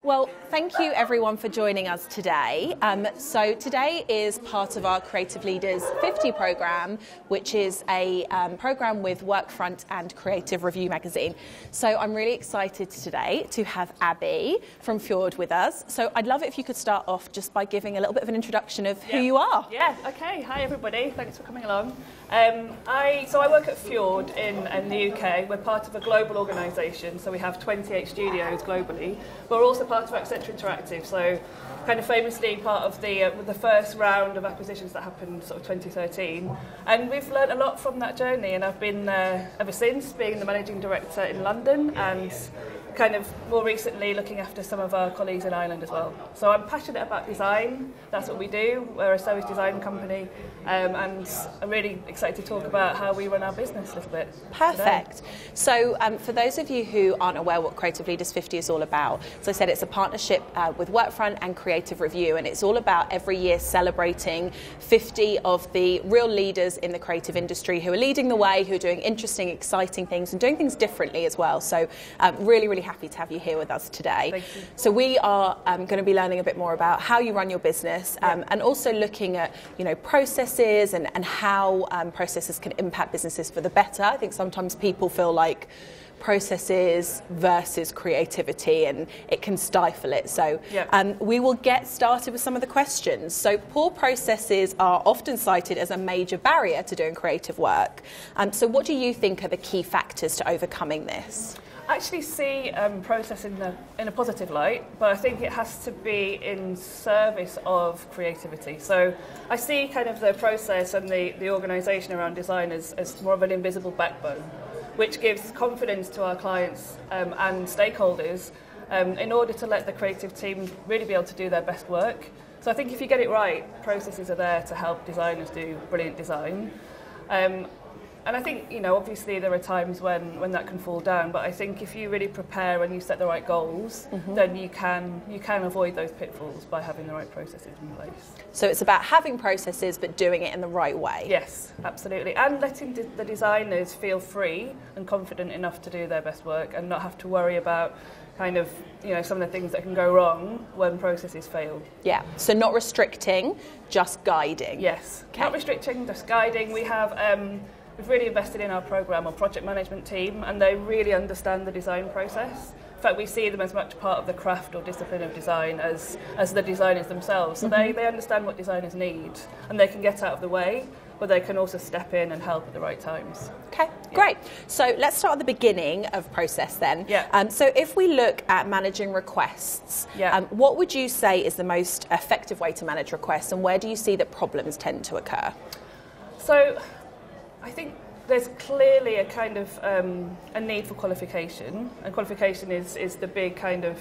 Well, thank you everyone for joining us today. So today is part of our Creative Leaders 50 programme, which is a programme with Workfront and Creative Review magazine. So I'm really excited today to have Abbie from Fjord with us. So I'd love it if you could start off just by giving a little bit of an introduction of who you are. Yeah, okay. Hi everybody, thanks for coming along. I work at Fjord in the UK. We're part of a global organisation, so we have 28 studios globally. We're also part of Accenture Interactive, so kind of famously part of the first round of acquisitions that happened sort of 2013. And we've learned a lot from that journey, and I've been there ever since, being the managing director in London and kind of more recently looking after some of our colleagues in Ireland as well. So I'm passionate about design, that's what we do. We're a service design company, and I'm really excited to talk about how we run our business a little bit. Perfect. Today. So for those of you who aren't aware what Creative Leaders 50 is all about, as I said, it's a partnership with Workfront and Creative Review, and it's all about every year celebrating 50 of the real leaders in the creative industry who are leading the way, who are doing interesting, exciting things and doing things differently as well. So really happy to have you here with us today. Thank you. So we are going to be learning a bit more about how you run your business, and also looking at processes and how processes can impact businesses for the better. I think sometimes people feel like processes versus creativity and it can stifle it. So we will get started with some of the questions. So poor processes are often cited as a major barrier to doing creative work. So what do you think are the key factors to overcoming this? I actually see process in a positive light, but I think it has to be in service of creativity. So I see kind of the process and the organisation around design as more of an invisible backbone, which gives confidence to our clients and stakeholders in order to let the creative team really be able to do their best work. So I think if you get it right, processes are there to help designers do brilliant design. And I think, obviously there are times when that can fall down, but I think if you really prepare and you set the right goals, then you can avoid those pitfalls by having the right processes in place. So it's about having processes but doing it in the right way. Yes, absolutely. And letting the designers feel free and confident enough to do their best work and not have to worry about kind of, some of the things that can go wrong when processes fail. Yeah, so not restricting, just guiding. Yes, okay. Not restricting, just guiding. We have... We've really invested in our programme or project management team, and they really understand the design process. In fact, we see them as much part of the craft or discipline of design as the designers themselves. So they understand what designers need, and they can get out of the way, but they can also step in and help at the right times. Okay, great. So let's start at the beginning of process then. Yeah. So if we look at managing requests, what would you say is the most effective way to manage requests, and where do you see that problems tend to occur? So I think there's clearly a kind of a need for qualification, and qualification is the big kind of,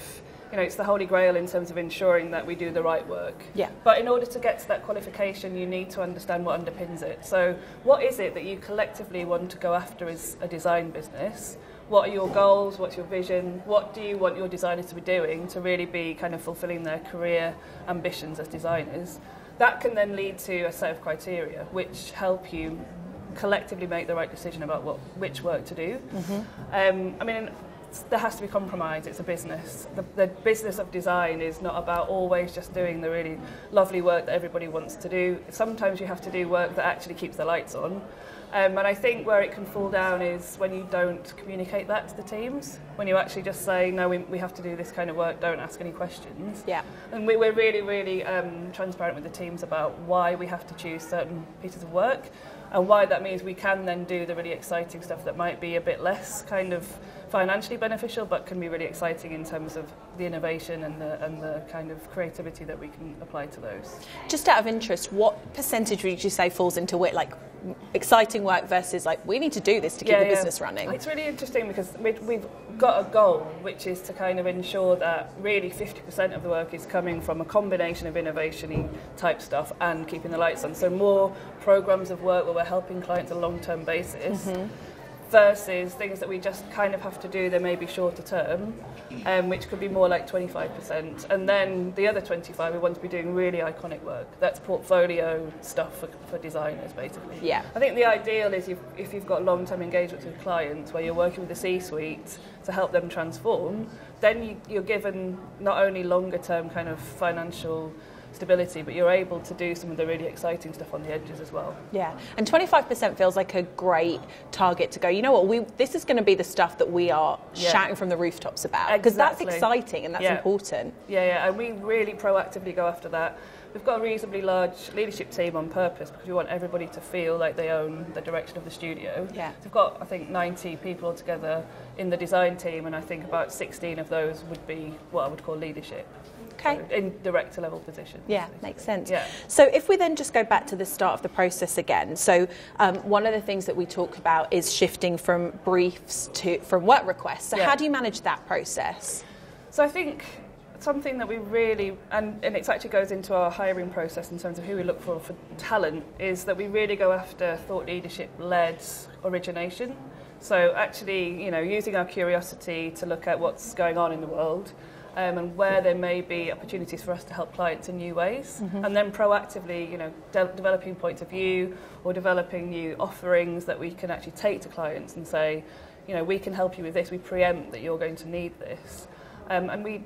it's the holy grail in terms of ensuring that we do the right work. Yeah. But in order to get to that qualification, you need to understand what underpins it. So what is it that you collectively want to go after as a design business? What are your goals? What's your vision? What do you want your designers to be doing to really be kind of fulfilling their career ambitions as designers? That can then lead to a set of criteria which help you collectively make the right decision about which work to do. There has to be compromise. It's a business. The business of design is not about always just doing the really lovely work that everybody wants to do. Sometimes you have to do work that actually keeps the lights on. And I think where it can fall down is when you don't communicate that to the teams, when you actually just say, no, we have to do this kind of work, don't ask any questions. Yeah. And we're really transparent with the teams about why we have to choose certain pieces of work, and why that means we can then do the really exciting stuff that might be a bit less kind of financially beneficial, but can be really exciting in terms of the innovation and the kind of creativity that we can apply to those. Just out of interest, what percentage would you say falls into it, like exciting work versus like we need to do this to keep the business running? It's really interesting because we've got a goal which is to kind of ensure that really 50% of the work is coming from a combination of innovation-y type stuff and keeping the lights on. So more programs of work where we're helping clients on a long-term basis. versus things that we just kind of have to do, they may be shorter term, which could be more like 25%. And then the other 25, we want to be doing really iconic work. That's portfolio stuff for designers, basically. Yeah. I think the ideal is if you've got long-term engagements with clients where you're working with the C-suite to help them transform, then you're given not only longer-term kind of financial stability, but you're able to do some of the really exciting stuff on the edges as well. Yeah, and 25% feels like a great target to go, you know what, this is going to be the stuff that we are shouting from the rooftops about, because that's exciting and that's important. Yeah, and we really proactively go after that. We've got a reasonably large leadership team on purpose because we want everybody to feel like they own the direction of the studio. Yeah. So we've got, I think, 90 people altogether in the design team, and I think about 16 of those would be what I would call leadership. Okay. So in director level positions. Yeah, makes sense. Yeah. So if we then just go back to the start of the process again, so one of the things that we talk about is shifting from briefs from work requests. So how do you manage that process? So I think something that we really, and it actually goes into our hiring process in terms of who we look for talent, is that we really go after thought leadership-led origination. So actually, using our curiosity to look at what's going on in the world, and where there may be opportunities for us to help clients in new ways, and then proactively, developing points of view or developing new offerings that we can actually take to clients and say, we can help you with this, we preempt that you're going to need this. And we,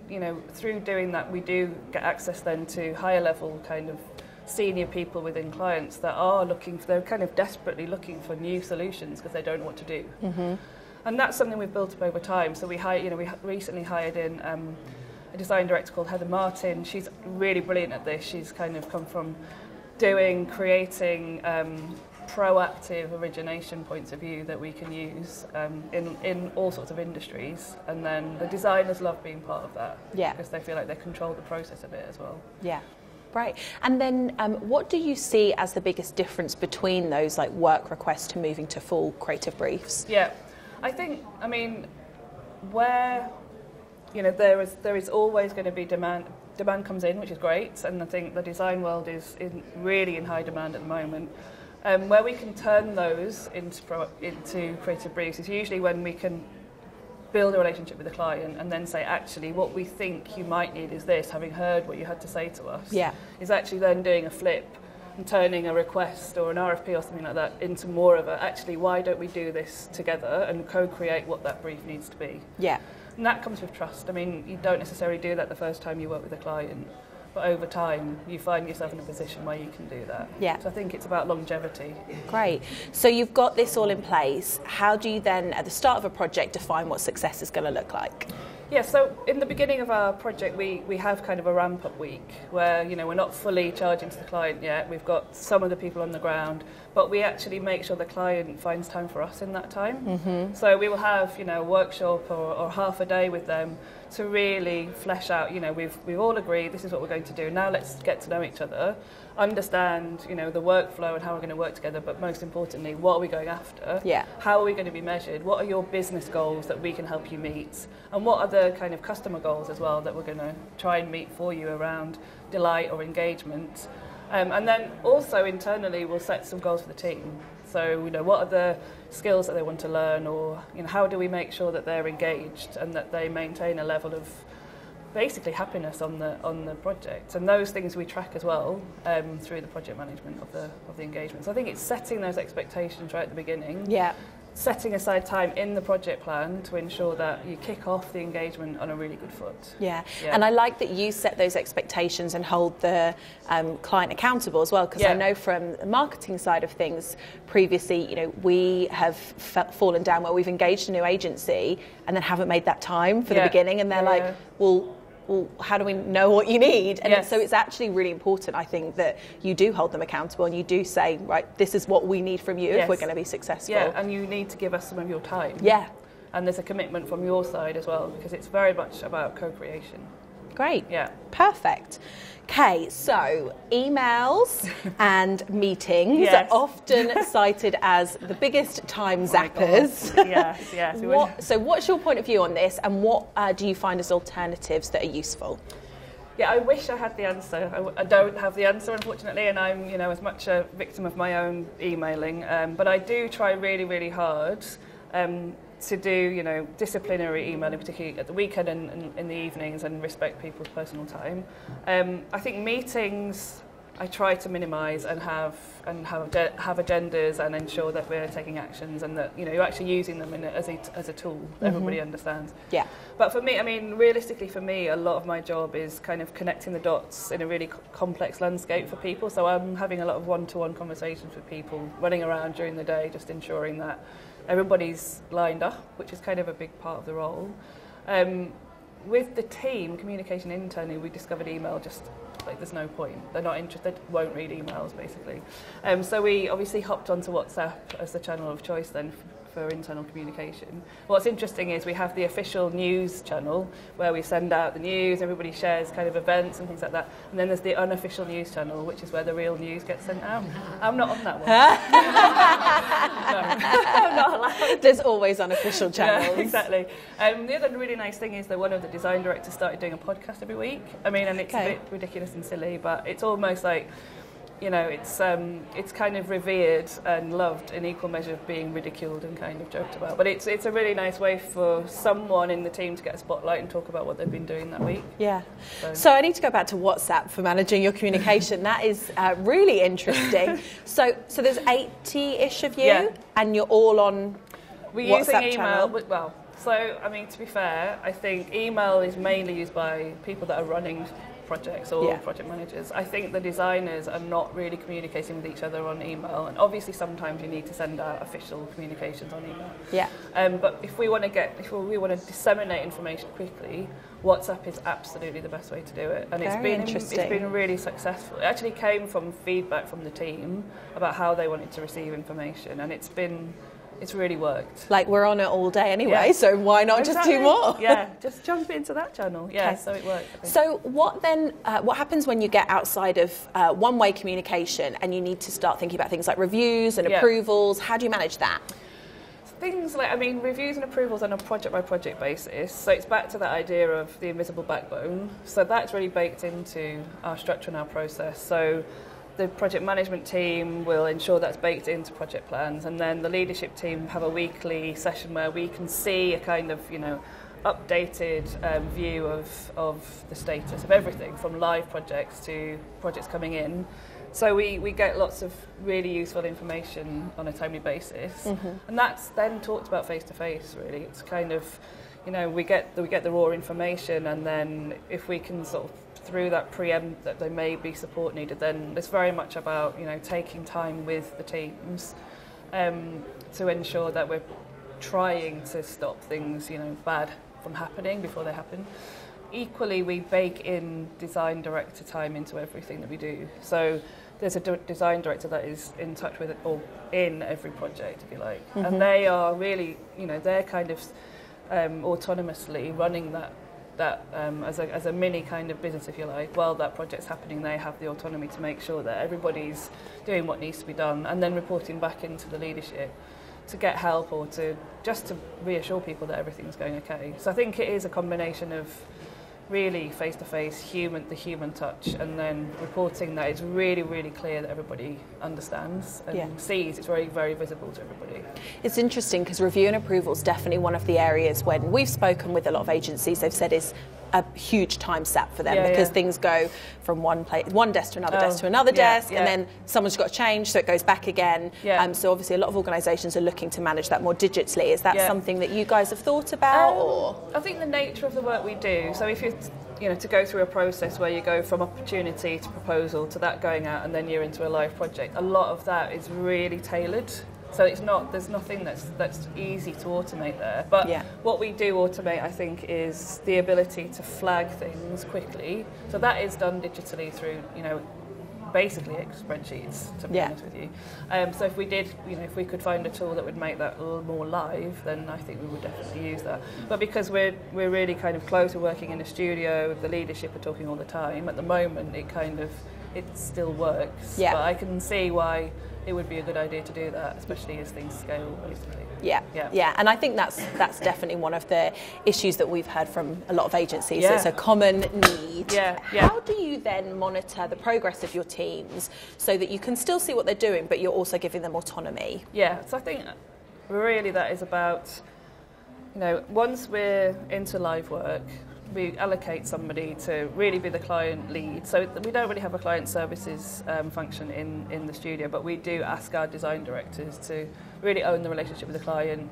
through doing that, we do get access then to higher level kind of senior people within clients that are they're kind of desperately looking for new solutions because they don't know what to do. And that's something we've built up over time. So we recently hired in a design director called Heather Martin. She's really brilliant at this. She's kind of come from creating proactive origination points of view that we can use in all sorts of industries. And then the designers love being part of that because they feel like they control the process of it as well. Yeah. Right. And then what do you see as the biggest difference between those like work requests to moving to full creative briefs? Yeah. I mean, where, there is always going to be demand. Demand comes in, which is great, and I think the design world is really in high demand at the moment. Where we can turn those into creative briefs is usually when we can build a relationship with the client and then say, actually, what we think you might need is this, having heard what you had to say to us, is actually then doing a flip and turning a request or an RFP or something like that into more of actually, why don't we do this together and co-create what that brief needs to be? Yeah. And that comes with trust. I mean, you don't necessarily do that the first time you work with a client, but over time you find yourself in a position where you can do that. Yeah. So I think it's about longevity. Great. So you've got this all in place. How do you then, at the start of a project, define what success is going to look like? Yeah, so in the beginning of our project, we have kind of a ramp-up week where, we're not fully charging to the client yet. We've got some of the people on the ground, but we actually make sure the client finds time for us in that time. So we will have, a workshop or half a day with them to really flesh out, we've all agreed this is what we're going to do. Now let's get to know each other, understand, the workflow and how we're going to work together, but most importantly, what are we going after? Yeah. How are we going to be measured? What are your business goals that we can help you meet? And what are the kind of customer goals as well that we're going to try and meet for you around delight or engagement? And then also internally, we'll set some goals for the team. So, what are the skills that they want to learn, or, how do we make sure that they're engaged and that they maintain a level of basically happiness on the project? And those things we track as well through the project management of the engagement. So I think it's setting those expectations right at the beginning. Yeah. Setting aside time in the project plan to ensure that you kick off the engagement on a really good foot. Yeah. And I like that you set those expectations and hold the client accountable as well, because I know from the marketing side of things previously, we have fallen down where we've engaged a new agency and then haven't made that time for the beginning, and they're like, well, how do we know what you need? And so it's actually really important, I think, that you do hold them accountable and you do say, right, this is what we need from you if we're going to be successful. Yeah, and you need to give us some of your time. Yeah. And there's a commitment from your side as well, because it's very much about co-creation. Great. Yeah. Perfect. Okay, so emails and meetings are often cited as the biggest time zappers. Yes. So what's your point of view on this, and what do you find as alternatives that are useful? Yeah, I wish I had the answer. I don't have the answer, unfortunately, and I'm, as much a victim of my own emailing. But I do try really, really hard to do, you know, disciplinary emailing, particularly at the weekend and in the evenings, and respect people's personal time. I think meetings I try to minimise and have agendas and ensure that we're taking actions and that, you know, you're actually using them as a tool that everybody understands. Yeah. But for me, I mean, realistically for me, a lot of my job is kind of connecting the dots in a really complex landscape for people. So I'm having a lot of one-to-one conversations with people, running around during the day, just ensuring that everybody's lined up, which is kind of a big part of the role. With the team, communication internally, we discovered email just like there's no point. They're not interested, won't read emails basically. So we obviously hopped onto WhatsApp as the channel of choice then for internal communication. What's interesting is we have the official news channel where we send out the news, everybody shares kind of events and things like that. And then there's the unofficial news channel, which is where the real news gets sent out. I'm not on that one. No, I'm not allowed. There's always unofficial channels. Yeah, exactly. The other really nice thing is that one of the design directors started doing a podcast every week. I mean, and it's a bit ridiculous and silly, but it's almost like, you know, it's kind of revered and loved in equal measure of being ridiculed and kind of joked about. But it's a really nice way for someone in the team to get a spotlight and talk about what they've been doing that week. Yeah. So I need to go back to WhatsApp for managing your communication. That is really interesting. So there's 80-ish of you, and you're all on We're WhatsApp using email. channel? Well, so I mean, to be fair, I think email is mainly used by people that are running projects or project managers. I think the designers are not really communicating with each other on email, and obviously sometimes you need to send out official communications on email. Yeah. But if we want to disseminate information quickly, WhatsApp is absolutely the best way to do it, and it's been really successful. It actually came from feedback from the team about how they wanted to receive information, and it's really worked. Like, we're on it all day anyway, so why not just do more? Yeah, just jump into that channel. Yeah, so it worked. So what happens when you get outside of one-way communication and you need to start thinking about things like reviews and approvals? How do you manage that? Things like, I mean, reviews and approvals on a project-by-project basis. So it's back to that idea of the invisible backbone. So that's really baked into our structure and our process. So the project management team will ensure that's baked into project plans, and then the leadership team have a weekly session where we can see a kind of, you know, updated view of the status of everything from live projects to projects coming in. So we get lots of really useful information on a timely basis, and that's then talked about face to face. Really, it's kind of, you know, we get the raw information, and then if we can sort of through that preempt that there may be support needed, then it's very much about, you know, taking time with the teams to ensure that we're trying to stop things, you know, bad from happening before they happen. Equally, we bake in design director time into everything that we do. So there's a design director that is in touch with it, or in every project, if you like, and they are really, you know, they're kind of autonomously running that as a mini kind of business, if you like. While that project's happening, they have the autonomy to make sure that everybody's doing what needs to be done, and then reporting back into the leadership to get help or to reassure people that everything's going okay. So I think it is a combination of really face-to-face, the human touch, and then reporting that it's really, really clear that everybody understands and sees. It's very, very visible to everybody. It's interesting because review and approval is definitely one of the areas when we've spoken with a lot of agencies, they've said is a huge time sap for them because things go from one desk to another desk to another desk, and then someone's got to change, so it goes back again. So obviously a lot of organisations are looking to manage that more digitally. Is that something that you guys have thought about? Or I think the nature of the work we do, so if you to go through a process where you go from opportunity to proposal to that going out and then you're into a live project, a lot of that is really tailored. So there's nothing that's easy to automate there. But what we do automate, I think, is the ability to flag things quickly. So that is done digitally through, you know, basically spreadsheets, to be honest with you. So if we did, you know, if we could find a tool that would make that a little more live, then I think we would definitely use that. But because we're really kind of close, we're working in a studio, the leadership are talking all the time, at the moment it still works. But I can see why it would be a good idea to do that, especially as things scale, basically. Yeah, and I think that's definitely one of the issues that we've heard from a lot of agencies. It's a common need. How do you then monitor the progress of your teams so that you can still see what they're doing, but you're also giving them autonomy? So I think Really, that is about, once we're into live work, we allocate somebody to really be the client lead. So we don't really have a client services function in the studio, but we do ask our design directors to really own the relationship with the client,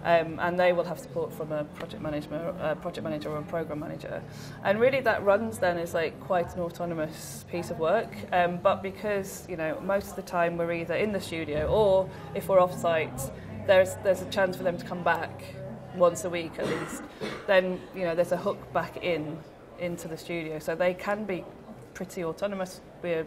and they will have support from a project manager or a program manager. And really that runs then as like quite an autonomous piece of work, but because most of the time we're either in the studio, or if we're off-site, there's a chance for them to come back once a week at least, then there's a hook back into the studio, so they can be pretty autonomous. We're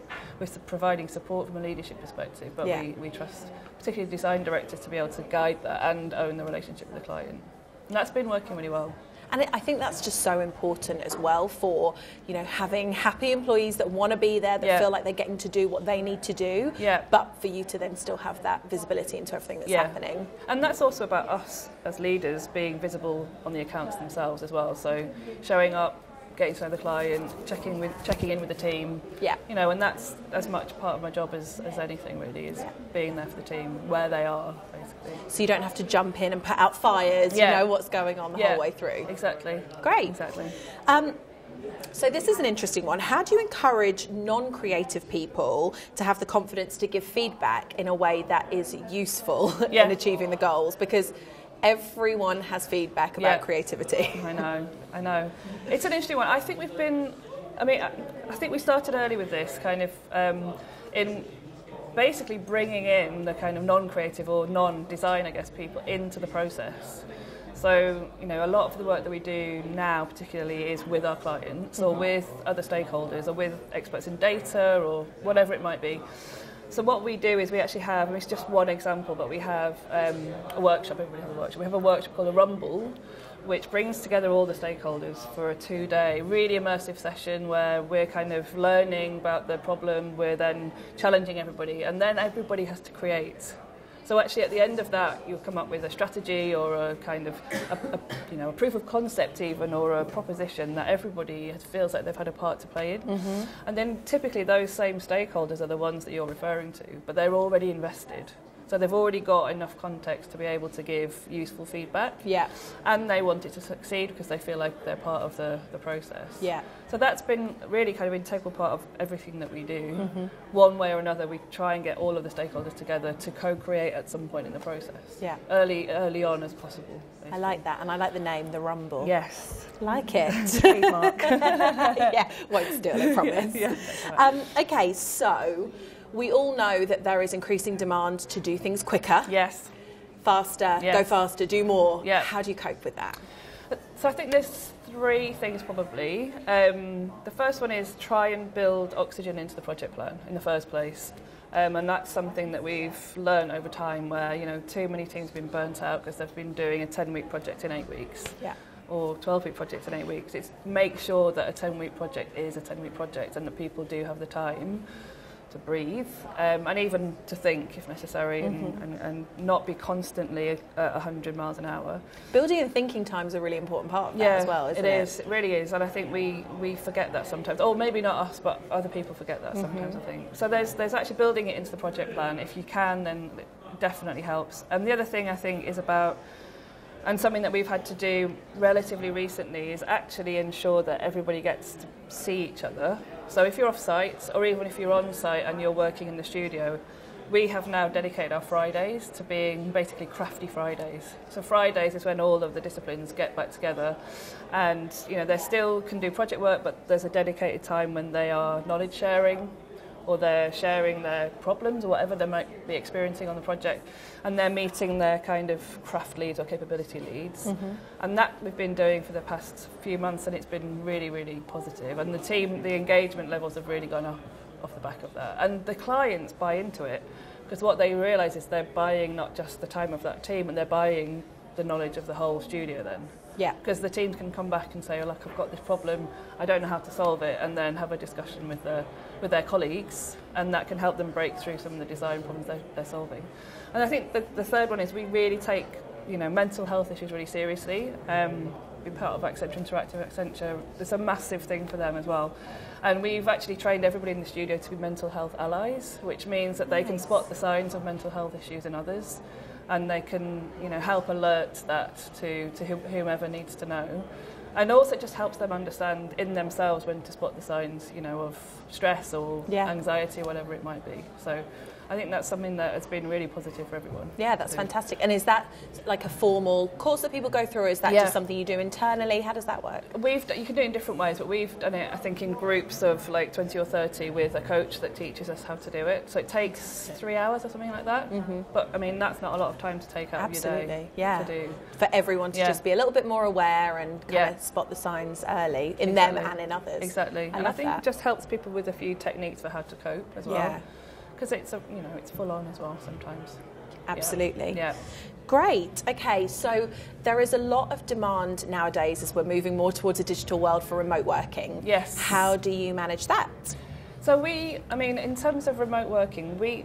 providing support from a leadership perspective, but we trust particularly design directors to be able to guide that and own the relationship with the client, and that's been working really well. And I think that's just so important as well for, having happy employees that want to be there, that feel like they're getting to do what they need to do, but for you to then still have that visibility into everything that's happening. And that's also about us as leaders being visible on the accounts themselves as well. So showing up, getting to know the client, checking in with the team. And that's as much part of my job as anything really, is being there for the team where they are, basically. So you don't have to jump in and put out fires, you know what's going on the whole way through. Exactly. Great. Exactly. So this is an interesting one. How do you encourage non-creative people to have the confidence to give feedback in a way that is useful in achieving the goals? Because everyone has feedback about creativity. I know. It's an interesting one. I think I think we started early with this kind of in basically bringing in the kind of non-creative or non-design, I guess, people into the process. So, a lot of the work that we do now particularly is with our clients or with other stakeholders or with experts in data or whatever it might be. So what we do is we actually have, and it's just one example, but we have a workshop, everybody has a workshop. We have a workshop called a Rumble, which brings together all the stakeholders for a 2-day, really immersive session where we're kind of learning about the problem, we're then challenging everybody, and then everybody has to create. So actually at the end of that, you'll come up with a strategy or a kind of a proof of concept even, or a proposition that everybody feels like they've had a part to play in. And then typically those same stakeholders are the ones that you're referring to, but they're already invested. So they've already got enough context to be able to give useful feedback. And they want it to succeed because they feel like they're part of the process. So that's been really kind of an integral part of everything that we do. One way or another, we try and get all of the stakeholders together to co-create at some point in the process. Early on as possible. Basically. I like that, and I like the name, the Rumble. Yes. Like it. Trademark. Won't steal it, promise. Right. Okay, so we all know that there is increasing demand to do things quicker. Yes. Faster, go faster, do more. How do you cope with that? So I think there's 3 things probably. The first one is try and build oxygen into the project plan in the first place. And that's something that we've learned over time where, too many teams have been burnt out because they've been doing a 10-week project in 8 weeks. Or 12-week project in 8 weeks. It's make sure that a 10-week project is a 10-week project and that people do have the time to breathe and even to think if necessary, and not be constantly at 100 miles an hour. Building and thinking time is a really important part of that as well, isn't it? It is, it really is, and I think we forget that sometimes, or maybe not us, but other people forget that sometimes, I think. So there's actually building it into the project plan. If you can, then it definitely helps. And the other thing I think is about, and something that we've had to do relatively recently, is actually ensure that everybody gets to see each other. So if you're off-site, or even if you're on-site and you're working in the studio, we have now dedicated our Fridays to being basically crafty Fridays. So Fridays is when all of the disciplines get back together, and they still can do project work, but there's a dedicated time when they are knowledge sharing, or they're sharing their problems or whatever they might be experiencing on the project, and they're meeting their kind of craft leads or capability leads. And that we've been doing for the past few months, and it's been really, really positive. And the engagement levels have really gone up off the back of that. And the clients buy into it, because what they realise is they're buying not just the time of that team, and they're buying the knowledge of the whole studio then. Because the teams can come back and say, look, I've got this problem, I don't know how to solve it, and then have a discussion with their colleagues, and that can help them break through some of the design problems they're solving. And I think the third one is we really take mental health issues really seriously. Being part of Accenture Interactive, Accenture, it's a massive thing for them as well. And we've actually trained everybody in the studio to be mental health allies, which means that they can spot the signs of mental health issues in others. and they can, help alert that to whomever needs to know. And also it just helps them understand in themselves when to spot the signs, of stress or anxiety or whatever it might be. So I think that's something that has been really positive for everyone. Yeah, that's fantastic. And is that like a formal course that people go through, or is that just something you do internally? How does that work? You can do it in different ways, but we've done it, I think, in groups of like 20 or 30 with a coach that teaches us how to do it. So it takes 3 hours or something like that. Mm-hmm. But I mean, that's not a lot of time to take out of your day to do. For everyone to just be a little bit more aware and kind of spot the signs early in them and in others. Exactly. And I think it just helps people with a few techniques for how to cope as well. Yeah. Because it's it's full on as well sometimes. Absolutely. Yeah. Great. Okay, so there is a lot of demand nowadays as we're moving more towards a digital world for remote working. Yes. How do you manage that? So in terms of remote working, we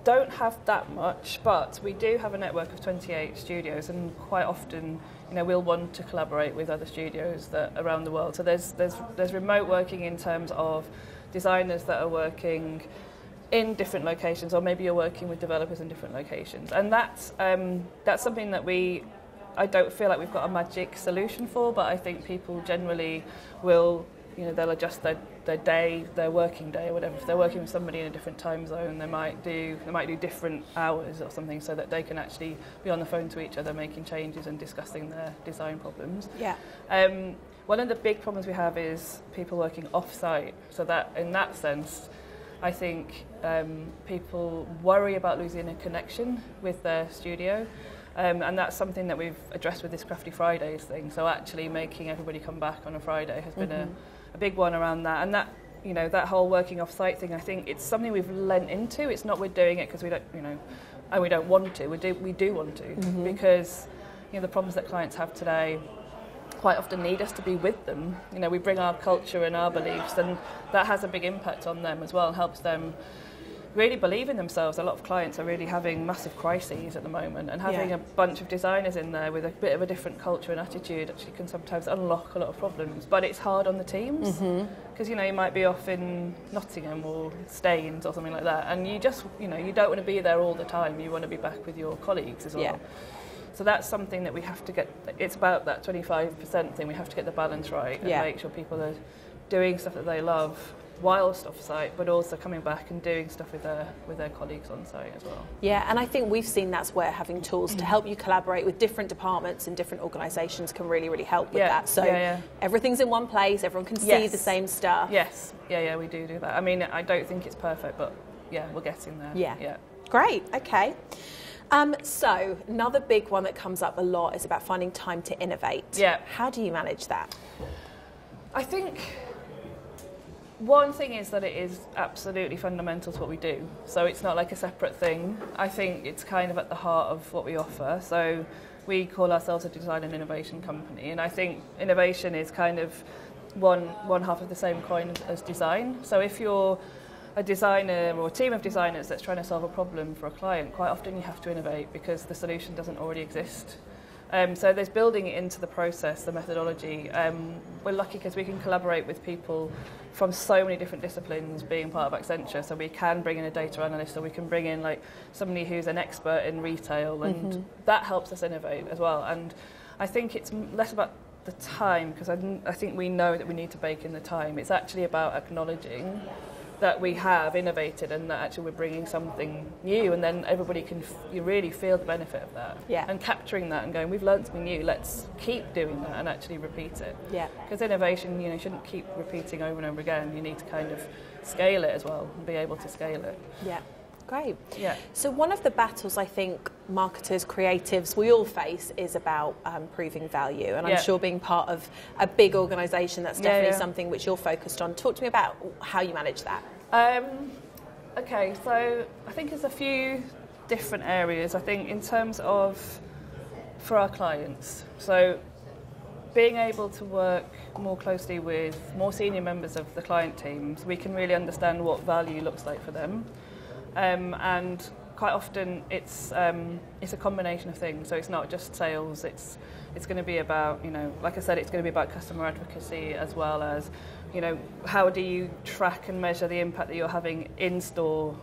don't have that much, but we do have a network of 28 studios, and quite often, we'll want to collaborate with other studios that around the world. So there's remote working in terms of designers that are working in different locations, or maybe you're working with developers in different locations, and that's something that I don't feel like we've got a magic solution for, but I think people generally will, they'll adjust their working day or whatever. If they're working with somebody in a different time zone, they might do different hours or something, so that they can actually be on the phone to each other, making changes and discussing their design problems. Yeah. One of the big problems we have is people working off-site, so that in that sense, I think people worry about losing a connection with their studio, and that's something that we've addressed with this Crafty Fridays thing. So actually making everybody come back on a Friday has been a big one around that. And that, that whole working off-site thing, I think it's something we've lent into. It's not we're doing it because we don't, and we don't want to. We do want to, because the problems that clients have today quite often need us to be with them. We bring our culture and our beliefs, and that has a big impact on them as well, and helps them really believe in themselves. A lot of clients are really having massive crises at the moment, and having a bunch of designers in there with a bit of a different culture and attitude actually can sometimes unlock a lot of problems. But it's hard on the teams, because you might be off in Nottingham or Staines or something like that, and you just you don't want to be there all the time. You want to be back with your colleagues as well. Yeah. So that's something that we have to get. It's about that 25% thing. We have to get the balance right and make sure people are doing stuff that they love whilst off-site, but also coming back and doing stuff with their colleagues on site as well. Yeah, and I think we've seen that's where having tools to help you collaborate with different departments and different organisations can really, really help with that. So everything's in one place, everyone can see the same stuff. Yes, yeah, we do that. I mean, I don't think it's perfect, but we're getting there. Yeah. Great, okay. So another big one that comes up a lot is about finding time to innovate. Yeah. How do you manage that? I think one thing is that it is absolutely fundamental to what we do. So it's not like a separate thing. I think it's kind of at the heart of what we offer. So we call ourselves a design and innovation company, and I think innovation is kind of one half of the same coin as design. So if you're a designer or a team of designers that's trying to solve a problem for a client, quite often you have to innovate because the solution doesn't already exist. So there's building it into the process, the methodology. We're lucky because we can collaborate with people from so many different disciplines being part of Accenture, so we can bring in a data analyst, or we can bring in like somebody who's an expert in retail, and that helps us innovate as well. And I think it's less about the time, because I think we know that we need to bake in the time. It's actually about acknowledging that we have innovated and that actually we're bringing something new, and then everybody can you really feel the benefit of that. Yeah. And capturing that and going, we've learned something new, let's keep doing that and actually repeat it. Yeah. Because innovation, shouldn't keep repeating over and over again. You need to kind of scale it as well and be able to scale it. Yeah. Great. Yeah. So one of the battles I think marketers, creatives, we all face is about proving value. And I'm sure being part of a big organisation, that's definitely something which you're focused on. Talk to me about how you manage that. Okay, so I think there's a few different areas. I think in terms of for our clients, so being able to work more closely with more senior members of the client teams, we can really understand what value looks like for them. And quite often it's a combination of things. So it's not just sales. It's going to be about, like I said, it's going to be about customer advocacy, as well as, how do you track and measure the impact that you're having in store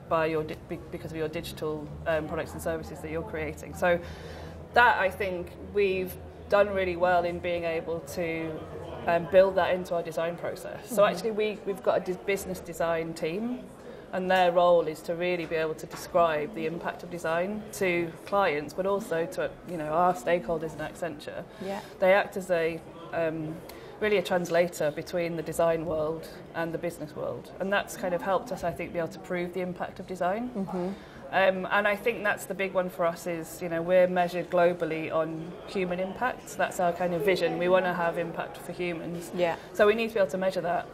because of your digital products and services that you're creating. So that, I think, we've done really well in being able to build that into our design process. So actually we've got a business design team, and their role is to really be able to describe the impact of design to clients, but also to our stakeholders in Accenture. Yeah. They act as really a translator between the design world and the business world, and that's kind of helped us, I think, be able to prove the impact of design. And I think that's the big one for us is, we're measured globally on human impact. That's our kind of vision. We want to have impact for humans. Yeah. So we need to be able to measure that.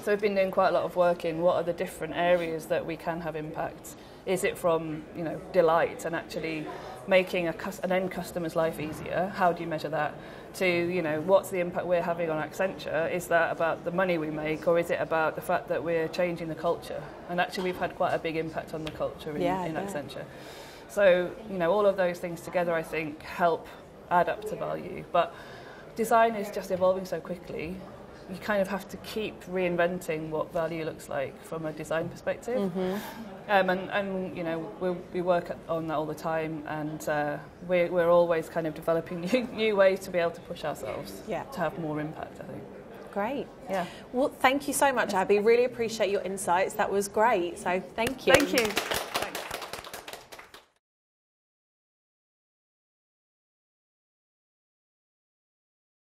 So we've been doing quite a lot of work in what are the different areas that we can have impact. Is it from, delight and actually making an end customer's life easier? How do you measure that? To, what's the impact we're having on Accenture? Is that about the money we make, or is it about the fact that we're changing the culture? And actually we've had quite a big impact on the culture in Accenture. So, all of those things together, I think, help add up to value. But design is just evolving so quickly. You kind of have to keep reinventing what value looks like from a design perspective. And we work on that all the time, and we're always kind of developing new ways to be able to push ourselves to have more impact, I think. Great. Yeah. Well, thank you so much, Abbie. Really appreciate your insights. That was great. So thank you. Thank you.